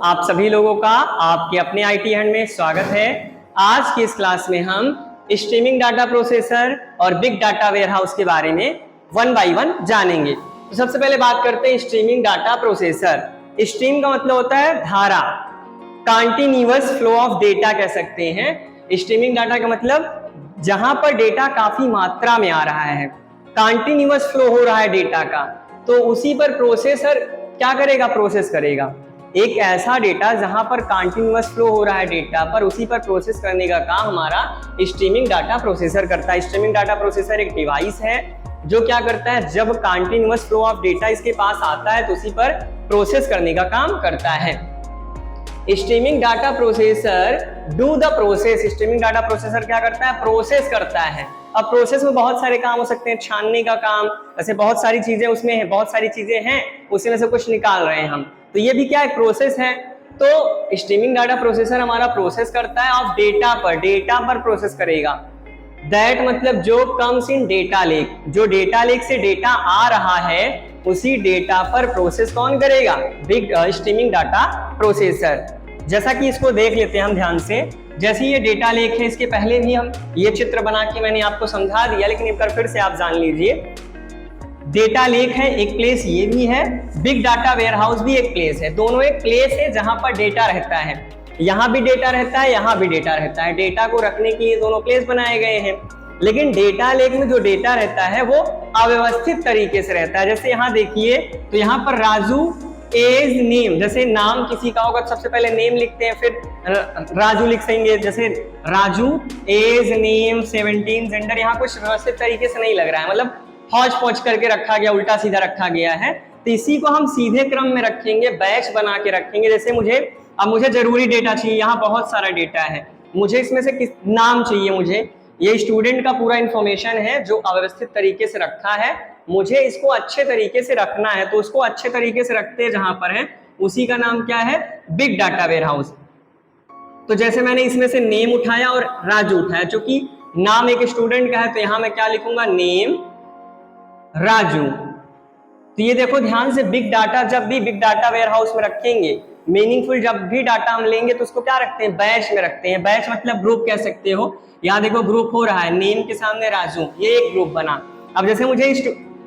आप सभी लोगों का आपके अपने आईटी हैंड में स्वागत है। आज की इस क्लास में हम स्ट्रीमिंग डाटा प्रोसेसर और बिग डाटा वेयरहाउस के बारे में वन बाय वन जानेंगे। तो सबसे पहले बात करते हैं स्ट्रीमिंग डाटा प्रोसेसर। स्ट्रीम का मतलब होता है धारा, कंटीन्यूअस फ्लो ऑफ डेटा कह सकते हैं। स्ट्रीमिंग डाटा का मतलब जहां पर डेटा काफी मात्रा में आ रहा है, कंटीन्यूअस फ्लो हो रहा है डेटा का, तो उसी पर प्रोसेसर क्या करेगा, प्रोसेस करेगा। एक ऐसा डेटा जहां पर कंटीन्यूअस फ्लो हो रहा है डेटा पर, उसी पर प्रोसेस करने का काम हमारा स्ट्रीमिंग डाटा प्रोसेसर करता है। स्ट्रीमिंग डाटा प्रोसेसर एक डिवाइस है जो क्या करता है, जब कंटीन्यूअस फ्लो ऑफ डेटा इसके पास आता है तो उसी पर प्रोसेस करने का काम करता है। Streaming data processor do the process. Streaming data processor क्या करता है, प्रोसेस करता है। अब प्रोसेस में बहुत सारे काम हो सकते हैं, छानने का काम, ऐसे बहुत सारी चीजें उसमें है, बहुत सारी चीजें हैं, उसी में से कुछ निकाल रहे हैं हम, तो ये भी क्या एक प्रोसेस है। तो स्ट्रीमिंग डाटा प्रोसेसर हमारा प्रोसेस करता है ऑफ डेटा पर प्रोसेस करेगा। दैट मतलब जो कम्स इन डेटा लेक, जो डेटा लेक से डेटा आ रहा है उसी डेटा पर प्रोसेस कौन करेगा, बिग स्ट्रीमिंग डाटा प्रोसेसर। जैसा कि इसको देख लेते हैं हम ध्यान से। जैसे ये डेटा लेक है, इसके पहले भी हम ये चित्र बना के मैंने आपको समझा दिया, लेकिन एक बार फिर से आप जान लीजिए। डेटा लेक है एक प्लेस, ये भी है, बिग डाटा वेयरहाउस भी एक प्लेस है। दोनों एक प्लेस है जहां पर डेटा रहता है, यहाँ भी डेटा रहता है, यहाँ भी डेटा रहता है। डेटा को रखने के लिए दोनों प्लेस बनाए गए हैं, लेकिन डेटा लेक में जो डेटा रहता है वो अव्यवस्थित तरीके से रहता है। जैसे यहाँ देखिए, तो यहाँ पर राजू एज नेम, जैसे नाम किसी का होगा तो सबसे पहले नेम लिखते हैं, फिर राजू लिखेंगे। जैसे राजू एज नेम 17 जेंडर, यहाँ कुछ व्यवस्थित तरीके से नहीं लग रहा है, मतलब हौच पौच करके रखा गया, उल्टा सीधा रखा गया है। तो इसी को हम सीधे क्रम में रखेंगे, बैच बना के रखेंगे। जैसे मुझे जरूरी डेटा चाहिए, यहाँ बहुत सारा डेटा है, मुझे इसमें से किस नाम चाहिए, मुझे ये स्टूडेंट का पूरा इंफॉर्मेशन है जो अव्यवस्थित तरीके से रखा है, मुझे इसको अच्छे तरीके से रखना है, तो उसको अच्छे तरीके से रखते हैं जहां पर है, उसी का नाम क्या है, बिग डाटा वेयरहाउस। तो जैसे मैंने इसमें से नेम उठाया और राजू उठाया, चूंकि नाम एक स्टूडेंट का है तो यहां मैं क्या लिखूंगा, नेम राजू। तो ये देखो ध्यान से, बिग डाटा जब भी बिग डाटा वेयरहाउस में रखेंगे, मीनिंगफुल जब भी डाटा हम लेंगे तो उसको क्या रखते हैं, बैच में रखते हैं। बैच मतलब ग्रुप कह सकते हो। यहाँ देखो ग्रुप हो रहा है, नेम के सामने राजू, ये एक ग्रुप बना। अब जैसे मुझे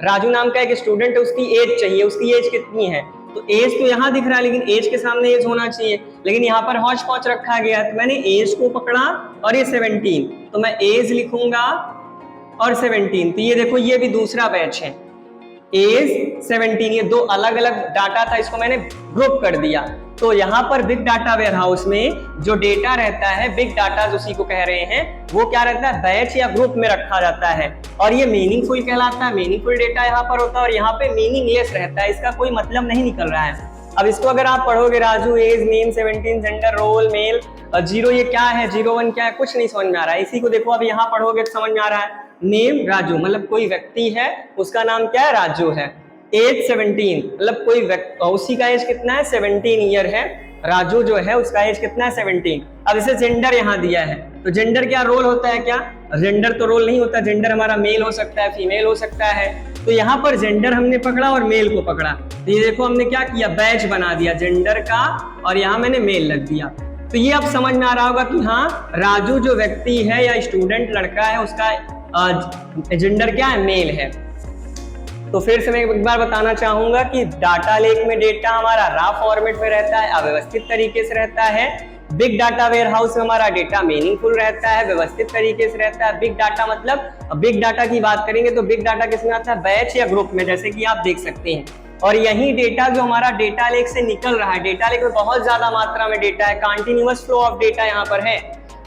राजू नाम का एक स्टूडेंट है, उसकी एज चाहिए, उसकी एज कितनी है, तो एज तो यहाँ दिख रहा है, लेकिन एज के सामने एज होना चाहिए, लेकिन यहाँ पर हौच पौच रखा गया है, तो मैंने एज को पकड़ा और ये 17, तो मैं एज लिखूंगा और 17। तो ये देखो ये भी दूसरा बैच है, एज 17, ये दो अलग अलग डाटा था, इसको मैंने ग्रुप कर दिया। तो यहाँ पर बिग डाटा वेयरहाउस में जो डेटा रहता है, बिग डाटा उसी को कह रहे हैं, वो क्या रहता है, बैच या ग्रुप में रखा जाता है, और ये मीनिंगफुल कहलाता है। मीनिंगफुल डेटा यहाँ पर होता है, और यहाँ पे मीनिंगलेस रहता है, इसका कोई मतलब नहीं निकल रहा है। अब इसको अगर आप पढ़ोगे, Raju age name 17 gender roll male, 0 ये क्या है, 01 क्या है, कुछ नहीं समझ में आ रहा है। इसी को देखो अब यहाँ पढ़ोगे तो समझ में आ रहा है, नेम राजू मतलब कोई व्यक्ति है, उसका नाम क्या है, राजू है। एज 17 मतलब कोई व्यक्ति, उसी का एज कितना है, 17 ईयर है। राजू जो है उसका एज कितना है, 17। अब इसे जेंडर यहाँ दिया है, तो जेंडर क्या रोल होता है, क्या जेंडर तो रोल नहीं होता, जेंडर हमारा मेल हो सकता है, फीमेल हो सकता है। तो यहाँ पर जेंडर हमने पकड़ा और मेल को पकड़ा, तो ये देखो हमने क्या किया, बैच बना दिया जेंडर का, और यहाँ मैंने मेल लग दिया। तो ये अब समझ में आ रहा होगा कि हाँ, राजू जो व्यक्ति है या स्टूडेंट लड़का है, उसका जेंडर क्या है, मेल है। तो फिर से मैं एक बार बताना चाहूंगा कि डाटा लेक में डेटा हमारा रा फॉर्मेट में रहता है, अव्यवस्थित तरीके से रहता है। बिग डाटा वेयरहाउस में हमारा डेटा मीनिंगफुल रहता है, व्यवस्थित तरीके से रहता है। बिग डाटा मतलब, बिग डाटा की बात करेंगे तो बिग डाटा किसमें आता है, बैच या ग्रुप में, जैसे कि आप देख सकते हैं। और यही डेटा जो हमारा डेटा लेक से निकल रहा है, डेटा लेक में बहुत ज्यादा मात्रा में डेटा है, कंटीन्यूअस फ्लो ऑफ डेटा यहाँ पर है।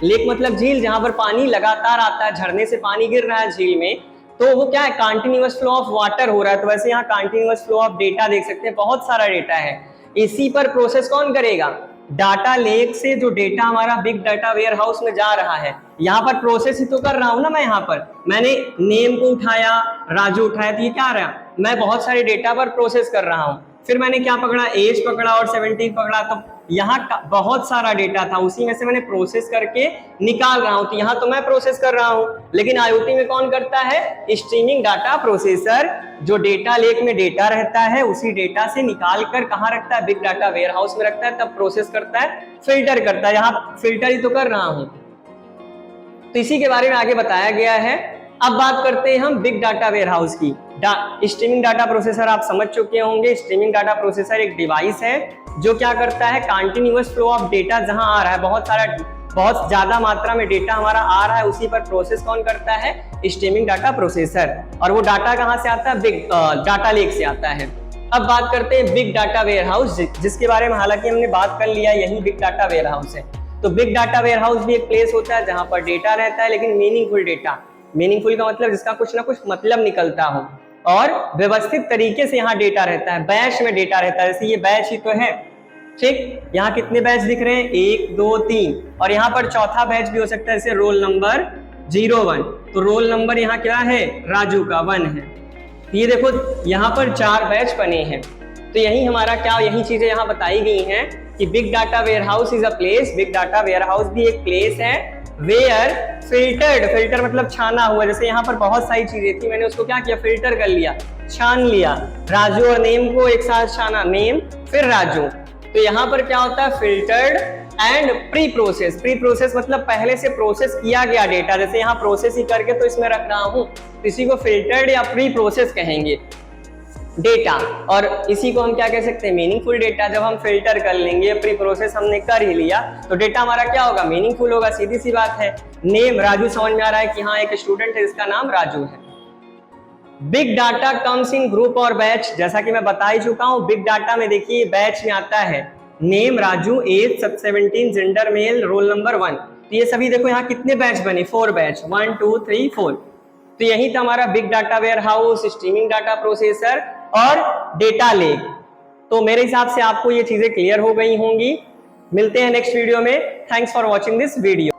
लेक मतलब झील, जहां पर पानी लगातार आता है, झरने से पानी गिर रहा है झील में, तो वो क्या है, कंटीन्यूअस फ्लो ऑफ वाटर हो रहा है। तो वैसे यहाँ कंटीन्यूअस फ्लो ऑफ डेटा देख सकते हैं, बहुत सारा डेटा है। इसी पर प्रोसेस कौन करेगा, डाटा लेक से जो डेटा हमारा बिग डाटा वेयरहाउस में जा रहा है, यहाँ पर प्रोसेस ही तो कर रहा हूं ना मैं। यहाँ पर मैंने नेम को उठाया, राजू उठाया, तो ये क्या आ रहा है, मैं बहुत सारे डेटा पर प्रोसेस कर रहा हूँ। फिर मैंने क्या पकड़ा, एज पकड़ा और 17 पकड़ा, तो यहाँ बहुत सारा डेटा था, उसी में से मैंने प्रोसेस करके निकाल रहा हूं। तो यहाँ तो मैं प्रोसेस कर रहा हूं, लेकिन IoT में कौन करता है? स्ट्रीमिंग डाटा प्रोसेसर, जो डेटा लेक में डेटा रहता है उसी डेटा से निकाल कर कहाँ रखता है? बिग डाटा वेयर हाउस में रखता है, तब प्रोसेस करता है, फिल्टर करता है। यहाँ फिल्टर ही तो कर रहा हूं, तो इसी के बारे में आगे बताया गया है। अब बात करते हैं हम बिग डाटा वेयरहाउस की। स्ट्रीमिंग डाटा प्रोसेसर आप समझ चुके होंगे। स्ट्रीमिंग डाटा प्रोसेसर एक डिवाइस है जो क्या करता है? कंटिन्यूअस फ्लो ऑफ डेटा जहां आ रहा है, बहुत ज्यादा मात्रा में डेटा हमारा आ रहा है, उसी पर प्रोसेस कौन करता है? Streaming data processor. और वो डाटा कहां से आता है? बिग डाटा लेक से आता है। अब बात करते हैं बिग डाटा वेयरहाउस, जिसके बारे में हालांकि हमने बात कर लिया, यही बिग डाटा वेयरहाउस है। तो बिग डाटा वेयरहाउस भी एक प्लेस होता है जहां पर डेटा रहता है, लेकिन मीनिंगफुल डेटा। मीनिंगफुल का मतलब जिसका कुछ ना कुछ मतलब निकलता हो, और व्यवस्थित तरीके से यहाँ डेटा रहता है, बैच में डेटा रहता है। जैसे ये बैच ही तो है, ठीक। यहाँ कितने बैच दिख रहे हैं? 1 2 3, और यहाँ पर चौथा बैच भी हो सकता है, जैसे रोल नंबर 01। तो रोल नंबर यहाँ क्या है? राजू का 1 है। तो ये देखो यहाँ पर 4 बैच बने हैं। तो यही हमारा क्या, यही चीजें यहाँ बताई गई हैं कि big data warehouse is a place. Big data warehouse भी एक प्लेस है वेयर फिल्टर्ड, फिल्टर मतलब छाना हुआ। जैसे यहाँ पर बहुत सारी चीजें थी, मैंने उसको क्या किया? फिल्टर कर लिया, छान लिया। राजू और नेम को एक साथ छाना, नेम फिर राजू। तो यहाँ पर क्या होता है? Filtered and pre process. Pre process मतलब पहले से प्रोसेस किया गया डेटा। जैसे यहाँ प्रोसेस ही करके तो इसमें रख रहा हूँ, इसी को फिल्टर्ड या प्री प्रोसेस कहेंगे डेटा। और इसी को हम क्या कह सकते हैं? Meaningful data. जब हम फिल्टर कर लेंगे, प्री प्रोसेस हमने कर ही लिया, तो डेटा हमारा क्या होगा? मीनिंगफुल होगा। सीधी सी बात है। नेम राजू समझ में आ रहा है कि हाँ एक स्टूडेंट है जिसका नाम राजू है। Big data comes in group और बैच। जैसा कि मैं बता ही चुका हूं, बिग डाटा में देखिए बैच में आता है name Raju, age 17, gender male, roll number 1। तो ये सभी देखो यहाँ कितने बैच बने? 4 बैच, 1 2 3 4। तो यही था हमारा big data warehouse, streaming data processor और डेटा लेक। तो मेरे हिसाब से आपको ये चीजें क्लियर हो गई होंगी। मिलते हैं नेक्स्ट वीडियो में। Thanks for watching this video.